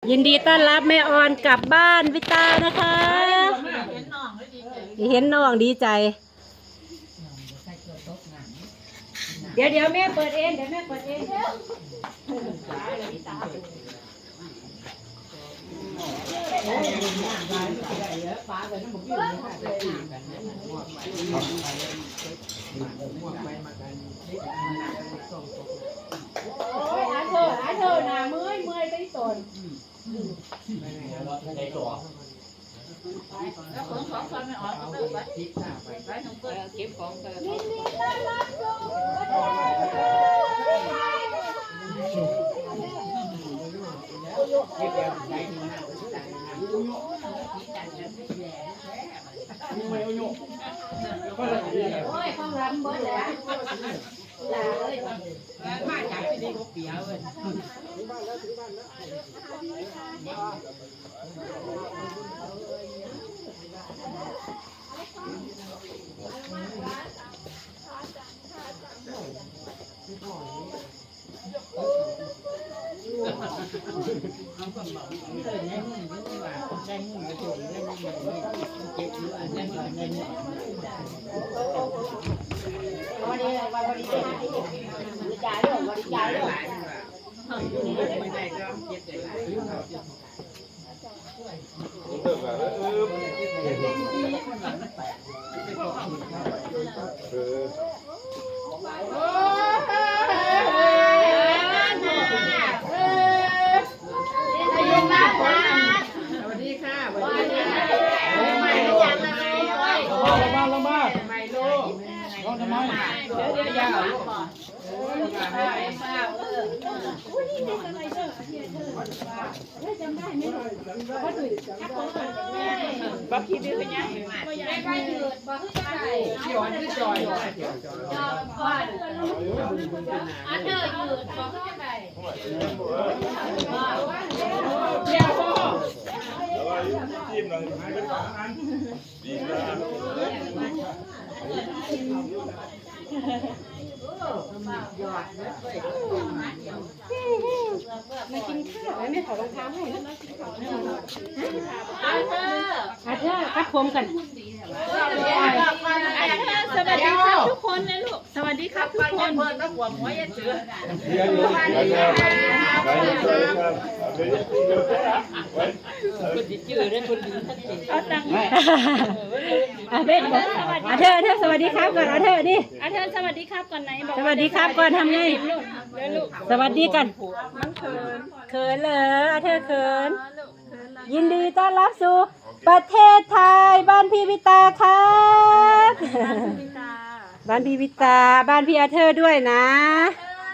ยินดีต้อนรับแม่ออนกลับบ้านพี่ตานะคะเห็นน้องดีใจเดี๋ยวแม่เปิดเองอาเธอหนาเมื่อยไปสนแล้วขนของตอนไม่ออกก็เลิกไปน้องเปิ้ลเก็บของเธอยินดีต้อนรับสู่โอ้ยข้างหลังเบิดแล้วมาจากที่นี่ก็เปียเลยบักคิดได้เป็นยังไม่ไปถือบักขึ้นไปย้อนขึ้นจอยอันเดอร์ยืดบักขึ้นไปเดี๋ยวพ่อทีมเราเป็นสองอันดีนะมากินข้าวไม่ถอดรองเท้าให้นะอาเธอคัดผมกันสวัสดีครับทุกคนนะลูกสวัสดีครับทุกคนเปิดตะกั่วหัวยันเสือคนที่จืดได้คนดีเอาตังค์อาเธอสวัสดีครับก่อนอาเธอดิอาเธอสวัสดีครับก่อนไหนสวัสดีครับก่อนทำไงสวัสดีกันเขินเหรออาเธอเขินยินดีต้อนรับสู่ประเทศไทยบ้านพี่วิตาครับบ้านพี่วิตาบ้านพี่อาเธอด้วยนะ